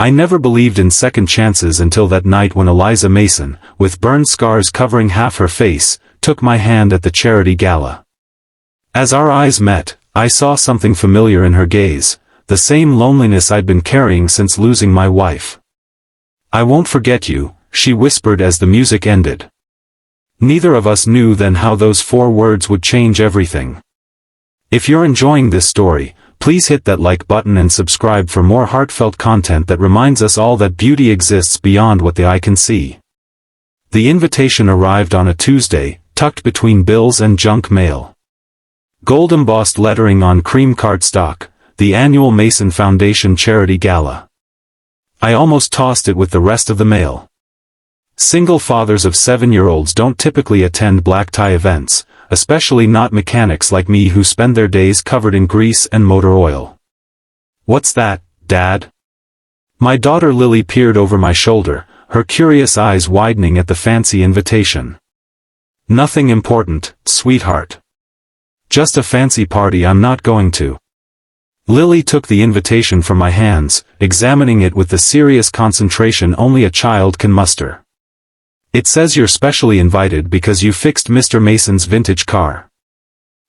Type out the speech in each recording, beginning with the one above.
I never believed in second chances until that night when Eliza Mason, with burn scars covering half her face, took my hand at the charity gala. As our eyes met, I saw something familiar in her gaze, the same loneliness I'd been carrying since losing my wife. "I won't forget you," she whispered as the music ended. Neither of us knew then how those 4 words would change everything. If you're enjoying this story, please hit that like button and subscribe for more heartfelt content that reminds us all that beauty exists beyond what the eye can see. The invitation arrived on a Tuesday, tucked between bills and junk mail. Gold embossed lettering on cream cardstock, the annual Mason Foundation Charity Gala. I almost tossed it with the rest of the mail. Single fathers of 7-year-olds don't typically attend black tie events, especially not mechanics like me who spend their days covered in grease and motor oil. "What's that, Dad?" My daughter Lily peered over my shoulder, her curious eyes widening at the fancy invitation. "Nothing important, sweetheart. Just a fancy party I'm not going to." Lily took the invitation from my hands, examining it with the serious concentration only a child can muster. "It says you're specially invited because you fixed Mr. Mason's vintage car.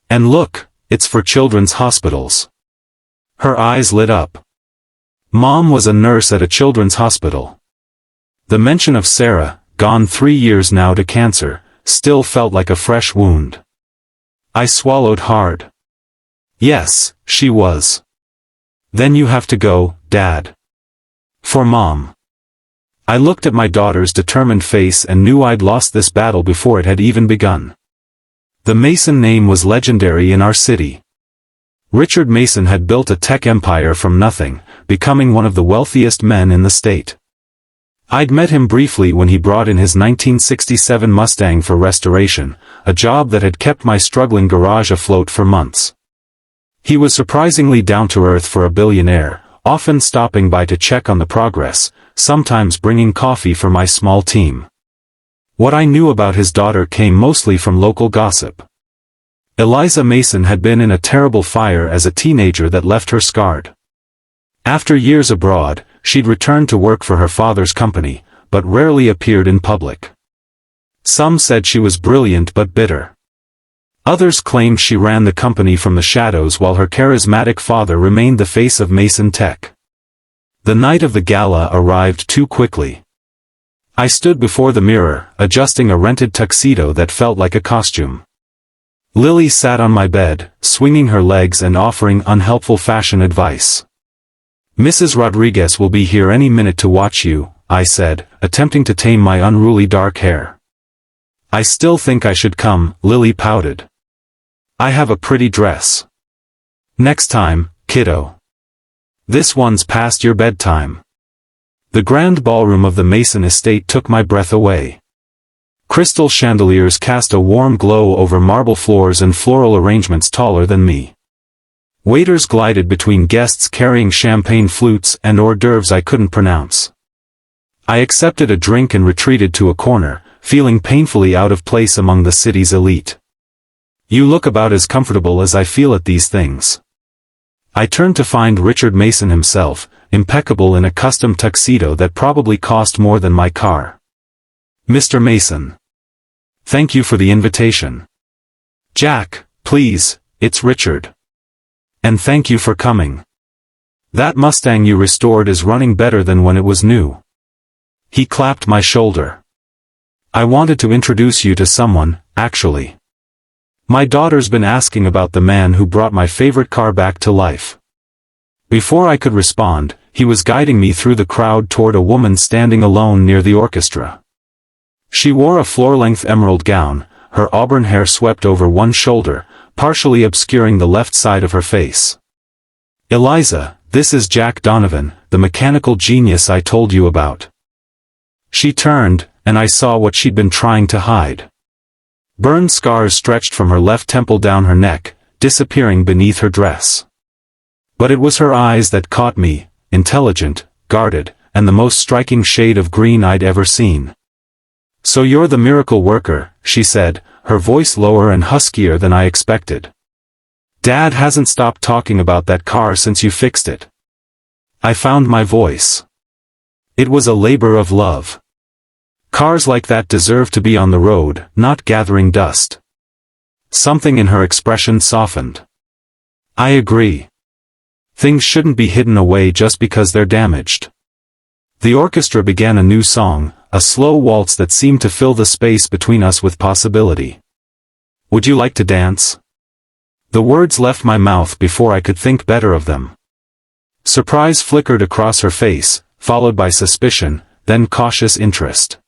And look, it's for children's hospitals." Her eyes lit up. Mom was a nurse at a children's hospital. The mention of Sarah, gone 3 years now to cancer, still felt like a fresh wound. I swallowed hard. Yes, she was. "Then you have to go, Dad. For Mom." I looked at my daughter's determined face and knew I'd lost this battle before it had even begun. The Mason name was legendary in our city. Richard Mason had built a tech empire from nothing, becoming one of the wealthiest men in the state. I'd met him briefly when he brought in his 1967 Mustang for restoration, a job that had kept my struggling garage afloat for months. He was surprisingly down-to-earth for a billionaire, often stopping by to check on the progress, sometimes bringing coffee for my small team. What I knew about his daughter came mostly from local gossip. Eliza Mason had been in a terrible fire as a teenager that left her scarred. After years abroad, she'd returned to work for her father's company, but rarely appeared in public. Some said she was brilliant but bitter. Others claimed she ran the company from the shadows while her charismatic father remained the face of Mason Tech. The night of the gala arrived too quickly. I stood before the mirror, adjusting a rented tuxedo that felt like a costume. Lily sat on my bed, swinging her legs and offering unhelpful fashion advice. "Mrs. Rodriguez will be here any minute to watch you," I said, attempting to tame my unruly dark hair. "I still think I should come," Lily pouted. "I have a pretty dress." "Next time, kiddo. This one's past your bedtime." The grand ballroom of the Mason estate took my breath away. Crystal chandeliers cast a warm glow over marble floors and floral arrangements taller than me. Waiters glided between guests carrying champagne flutes and hors d'oeuvres I couldn't pronounce. I accepted a drink and retreated to a corner, feeling painfully out of place among the city's elite. "You look about as comfortable as I feel at these things." I turned to find Richard Mason himself, impeccable in a custom tuxedo that probably cost more than my car. "Mr. Mason. Thank you for the invitation." "Jack, please, it's Richard. And thank you for coming. That Mustang you restored is running better than when it was new." He clapped my shoulder. "I wanted to introduce you to someone, actually. My daughter's been asking about the man who brought my favorite car back to life." Before I could respond, he was guiding me through the crowd toward a woman standing alone near the orchestra. She wore a floor-length emerald gown, her auburn hair swept over one shoulder, partially obscuring the left side of her face. "Eliza, this is Jack Donovan, the mechanical genius I told you about." She turned, and I saw what she'd been trying to hide. Burn scars stretched from her left temple down her neck, disappearing beneath her dress. But it was her eyes that caught me, intelligent, guarded, and the most striking shade of green I'd ever seen. "So you're the miracle worker," she said, her voice lower and huskier than I expected. "Dad hasn't stopped talking about that car since you fixed it." I found my voice. It was a labor of love. Cars like that deserve to be on the road, not gathering dust. Something in her expression softened. I agree. Things shouldn't be hidden away just because they're damaged. The orchestra began a new song, a slow waltz that seemed to fill the space between us with possibility. Would you like to dance? The words left my mouth before I could think better of them. Surprise flickered across her face, followed by suspicion, then cautious interest.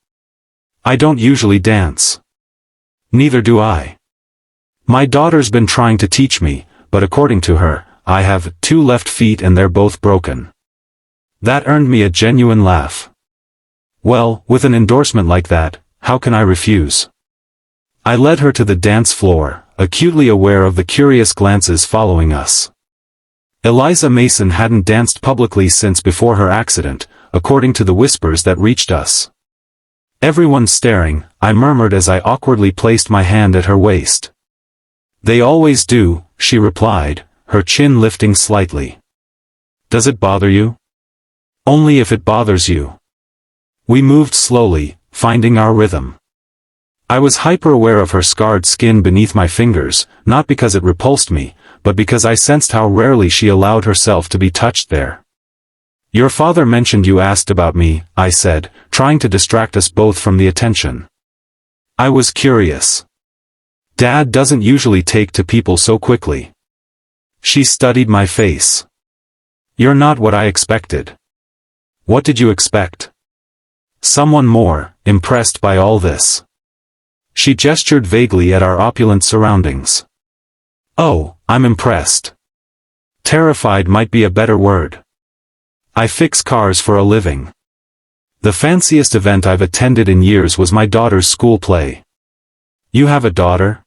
I don't usually dance. Neither do I. My daughter's been trying to teach me, but according to her, I have 2 left feet and they're both broken. That earned me a genuine laugh. Well, with an endorsement like that, how can I refuse? I led her to the dance floor, acutely aware of the curious glances following us. Eliza Mason hadn't danced publicly since before her accident, according to the whispers that reached us. Everyone staring, I murmured as I awkwardly placed my hand at her waist. They always do, she replied, her chin lifting slightly. Does it bother you? Only if it bothers you. We moved slowly, finding our rhythm. I was hyper-aware of her scarred skin beneath my fingers, not because it repulsed me, but because I sensed how rarely she allowed herself to be touched there. Your father mentioned you asked about me, I said, trying to distract us both from the attention. I was curious. Dad doesn't usually take to people so quickly. She studied my face. You're not what I expected. What did you expect? Someone more, impressed by all this. She gestured vaguely at our opulent surroundings. Oh, I'm impressed. Terrified might be a better word. I fix cars for a living. The fanciest event I've attended in years was my daughter's school play. You have a daughter?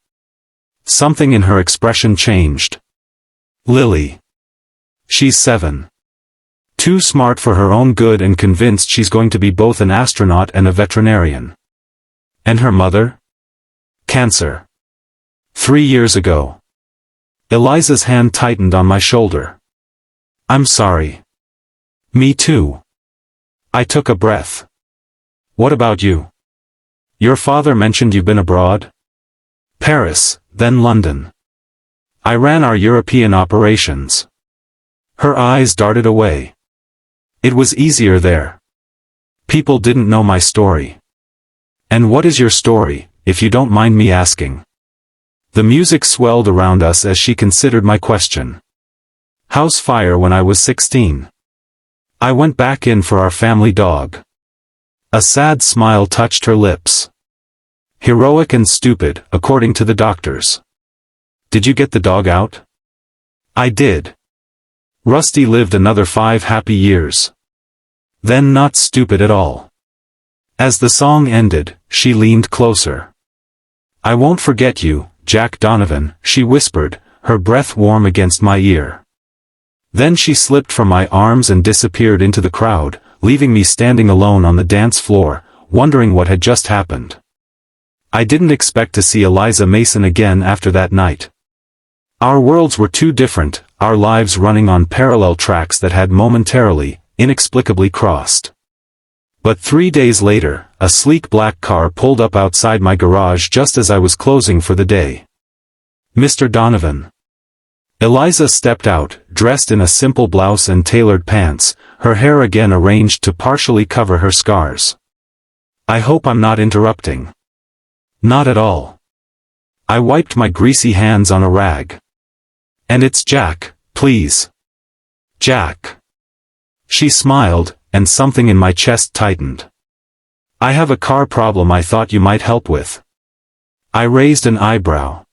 Something in her expression changed. Lily. She's 7. Too smart for her own good and convinced she's going to be both an astronaut and a veterinarian. And her mother? Cancer. 3 years ago. Eliza's hand tightened on my shoulder. I'm sorry. Me too. I took a breath. What about you? Your father mentioned you've been abroad? Paris, then London. I ran our European operations. Her eyes darted away. It was easier there. People didn't know my story. And what is your story, if you don't mind me asking? The music swelled around us as she considered my question. House fire when I was 16. I went back in for our family dog. A sad smile touched her lips. Heroic and stupid, according to the doctors. Did you get the dog out? I did. Rusty lived another 5 happy years. Then not stupid at all. As the song ended, she leaned closer. I won't forget you, Jack Donovan, she whispered, her breath warm against my ear. Then she slipped from my arms and disappeared into the crowd, leaving me standing alone on the dance floor, wondering what had just happened. I didn't expect to see Eliza Mason again after that night. Our worlds were too different, our lives running on parallel tracks that had momentarily, inexplicably crossed. But 3 days later, a sleek black car pulled up outside my garage just as I was closing for the day. Mr. Donovan. Eliza stepped out, dressed in a simple blouse and tailored pants, her hair again arranged to partially cover her scars. I hope I'm not interrupting. Not at all. I wiped my greasy hands on a rag. And it's Jack, please. Jack. She smiled, and something in my chest tightened. I have a car problem I thought you might help with. I raised an eyebrow.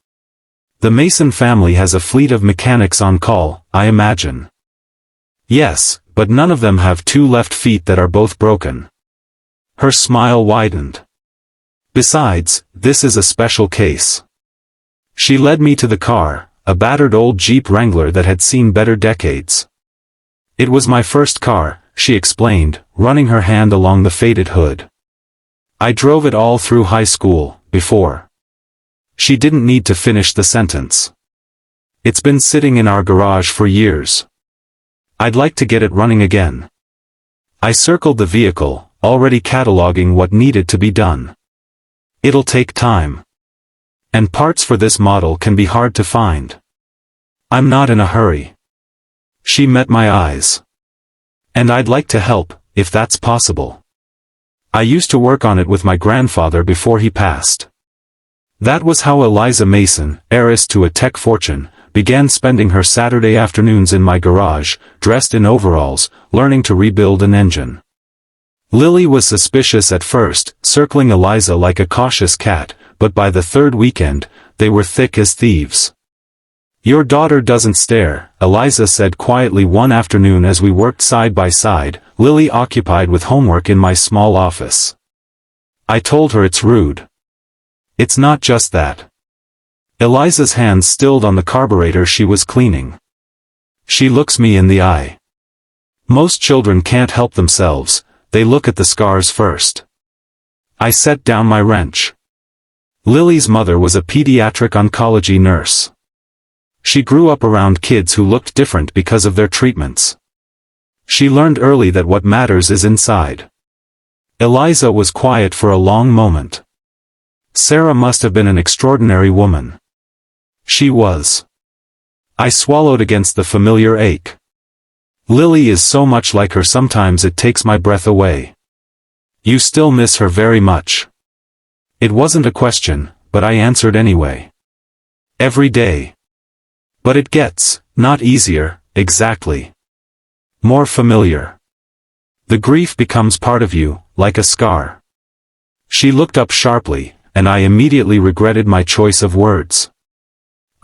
The Mason family has a fleet of mechanics on call, I imagine. Yes, but none of them have 2 left feet that are both broken. Her smile widened. Besides, this is a special case. She led me to the car, a battered old Jeep Wrangler that had seen better decades. It was my first car, she explained, running her hand along the faded hood. I drove it all through high school, before. She didn't need to finish the sentence. It's been sitting in our garage for years. I'd like to get it running again. I circled the vehicle, already cataloging what needed to be done. It'll take time. And parts for this model can be hard to find. I'm not in a hurry. She met my eyes. And I'd like to help, if that's possible. I used to work on it with my grandfather before he passed. That was how Eliza Mason, heiress to a tech fortune, began spending her Saturday afternoons in my garage, dressed in overalls, learning to rebuild an engine. Lily was suspicious at first, circling Eliza like a cautious cat, but by the third weekend, they were thick as thieves. "Your daughter doesn't stare," Eliza said quietly one afternoon as we worked side by side, Lily occupied with homework in my small office. I told her it's rude. It's not just that. Eliza's hands stilled on the carburetor she was cleaning. She looks me in the eye. Most children can't help themselves, they look at the scars first. I set down my wrench. Lily's mother was a pediatric oncology nurse. She grew up around kids who looked different because of their treatments. She learned early that what matters is inside. Eliza was quiet for a long moment. Sarah must have been an extraordinary woman. She was. I swallowed against the familiar ache. Lily is so much like her sometimes it takes my breath away. You still miss her very much. It wasn't a question, but I answered anyway. Every day. But it gets, not easier, exactly. More familiar. The grief becomes part of you, like a scar. She looked up sharply, and I immediately regretted my choice of words.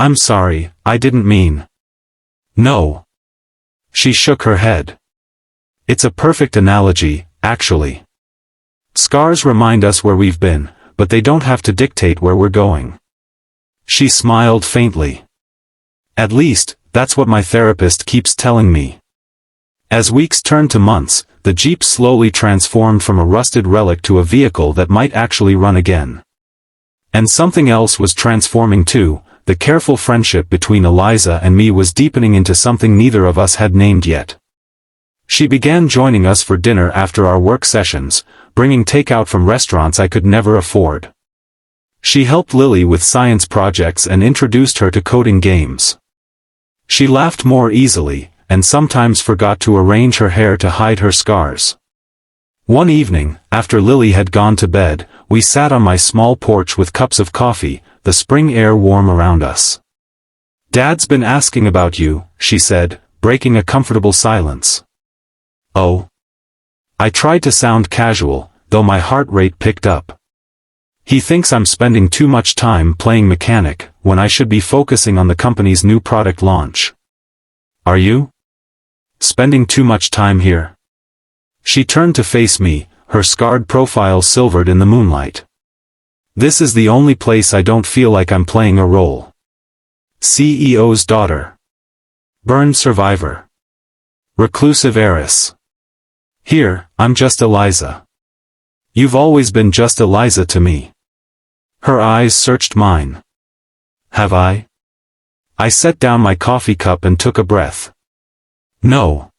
I'm sorry, I didn't mean. No. She shook her head. It's a perfect analogy, actually. Scars remind us where we've been, but they don't have to dictate where we're going. She smiled faintly. At least, that's what my therapist keeps telling me. As weeks turned to months, the Jeep slowly transformed from a rusted relic to a vehicle that might actually run again. And something else was transforming too. The careful friendship between Eliza and me was deepening into something neither of us had named yet. She began joining us for dinner after our work sessions, bringing takeout from restaurants I could never afford. She helped Lily with science projects and introduced her to coding games. She laughed more easily, and sometimes forgot to arrange her hair to hide her scars. One evening, after Lily had gone to bed, we sat on my small porch with cups of coffee, the spring air warm around us. "Dad's been asking about you," she said, breaking a comfortable silence. "Oh?" I tried to sound casual, though my heart rate picked up. "He thinks I'm spending too much time playing mechanic, when I should be focusing on the company's new product launch." "Are you? Spending too much time here?" She turned to face me, her scarred profile silvered in the moonlight. "This is the only place I don't feel like I'm playing a role. CEO's daughter. Burn survivor. Reclusive heiress. Here, I'm just Eliza. You've always been just Eliza to me." Her eyes searched mine. "Have I?" I set down my coffee cup and took a breath. "No.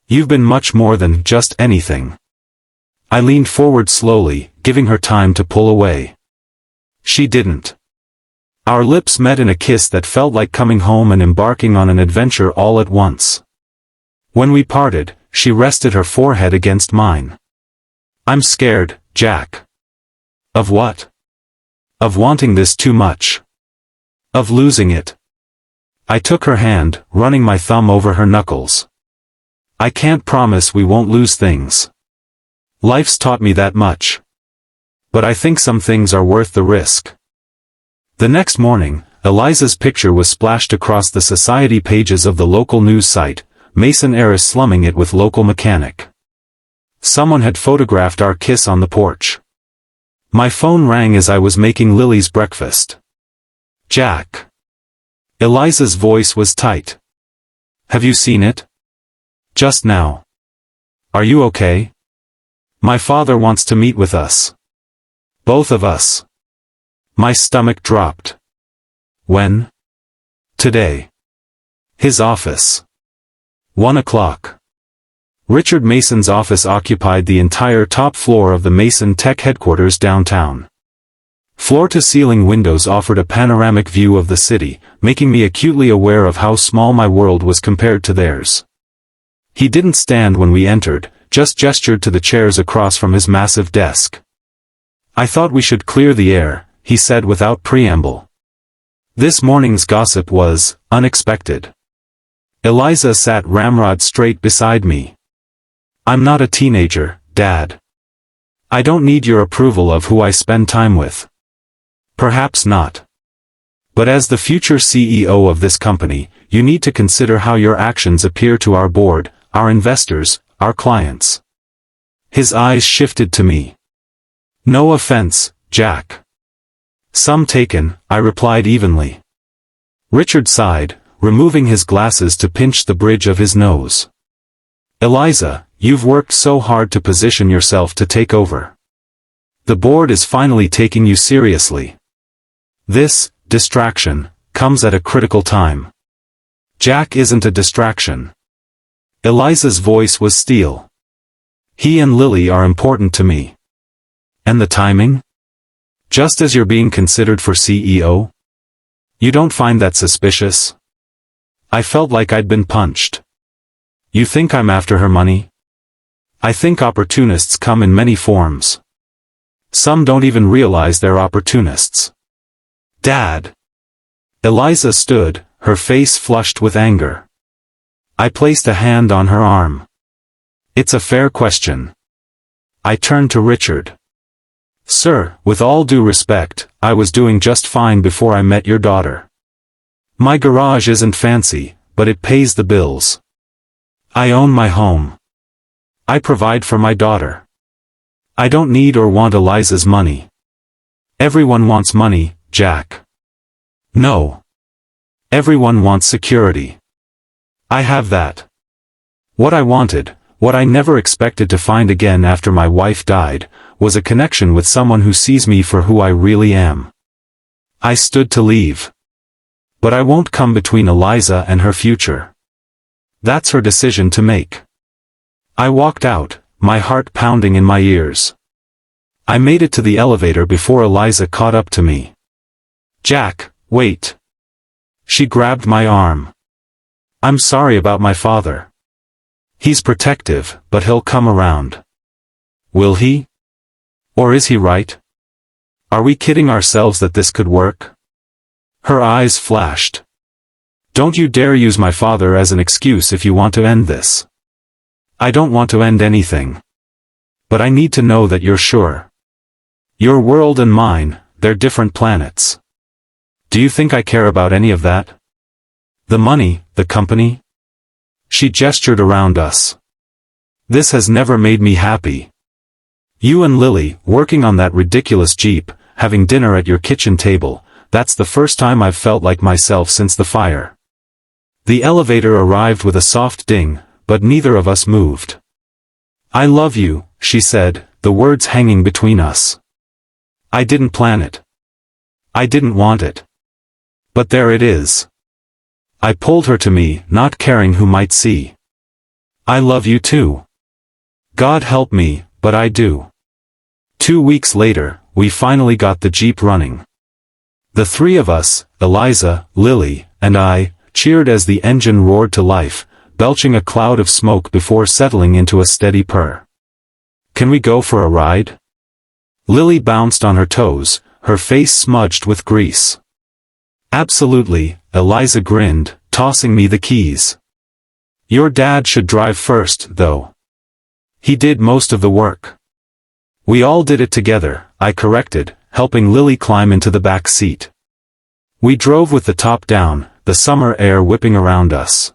You've been much more than just anything." I leaned forward slowly, giving her time to pull away. She didn't. Our lips met in a kiss that felt like coming home and embarking on an adventure all at once. When we parted, she rested her forehead against mine. "I'm scared, Jack." "Of what?" "Of wanting this too much. Of losing it." I took her hand, running my thumb over her knuckles. "I can't promise we won't lose things. Life's taught me that much. But I think some things are worth the risk." The next morning, Eliza's picture was splashed across the society pages of the local news site, Mason heiress slumming it with local mechanic. Someone had photographed our kiss on the porch. My phone rang as I was making Lily's breakfast. "Jack." Eliza's voice was tight. "Have you seen it?" "Just now." "Are you okay?" "My father wants to meet with us. Both of us." My stomach dropped. "When?" "Today. His office. 1 o'clock. Richard Mason's office occupied the entire top floor of the Mason Tech headquarters downtown. Floor-to-ceiling windows offered a panoramic view of the city, making me acutely aware of how small my world was compared to theirs. He didn't stand when we entered, just gestured to the chairs across from his massive desk. "I thought we should clear the air," he said without preamble. This morning's gossip was unexpected. Eliza sat ramrod straight beside me. "I'm not a teenager, Dad. I don't need your approval of who I spend time with." "Perhaps not. But as the future CEO of this company, you need to consider how your actions appear to our board, our investors, our clients." His eyes shifted to me. "No offense, Jack." "Some taken," I replied evenly. Richard sighed, removing his glasses to pinch the bridge of his nose. "Eliza, you've worked so hard to position yourself to take over. The board is finally taking you seriously. This distraction comes at a critical time." "Jack isn't a distraction." Eliza's voice was steel. "He and Lily are important to me." "And the timing? Just as you're being considered for CEO? You don't find that suspicious?" I felt like I'd been punched. "You think I'm after her money?" "I think opportunists come in many forms. Some don't even realize they're opportunists." "Dad!" Eliza stood, her face flushed with anger. I placed a hand on her arm. "It's a fair question." I turned to Richard. "Sir, with all due respect, I was doing just fine before I met your daughter. My garage isn't fancy, but it pays the bills. I own my home. I provide for my daughter. I don't need or want Eliza's money." "Everyone wants money, Jack." "No. Everyone wants security. I have that. What I wanted, what I never expected to find again after my wife died, was a connection with someone who sees me for who I really am." I stood to leave. "But I won't come between Eliza and her future. That's her decision to make." I walked out, my heart pounding in my ears. I made it to the elevator before Eliza caught up to me. "Jack, wait." She grabbed my arm. "I'm sorry about my father. He's protective, but he'll come around." "Will he? Or is he right? Are we kidding ourselves that this could work?" Her eyes flashed. "Don't you dare use my father as an excuse if you want to end this." "I don't want to end anything. But I need to know that you're sure. Your world and mine, they're different planets. Do you think I care about any of that? The money, the company?" She gestured around us. "This has never made me happy. You and Lily, working on that ridiculous Jeep, having dinner at your kitchen table, that's the first time I've felt like myself since the fire." The elevator arrived with a soft ding, but neither of us moved. "I love you," she said, the words hanging between us. I didn't plan it. I didn't want it. But there it is. I pulled her to me, not caring who might see. "I love you too. God help me, but I do." 2 weeks later, we finally got the Jeep running. The three of us, Eliza, Lily, and I, cheered as the engine roared to life, belching a cloud of smoke before settling into a steady purr. "Can we go for a ride?" Lily bounced on her toes, her face smudged with grease. "Absolutely," Eliza grinned, tossing me the keys. "Your dad should drive first, though. He did most of the work." "We all did it together," I corrected, helping Lily climb into the back seat. We drove with the top down, the summer air whipping around us.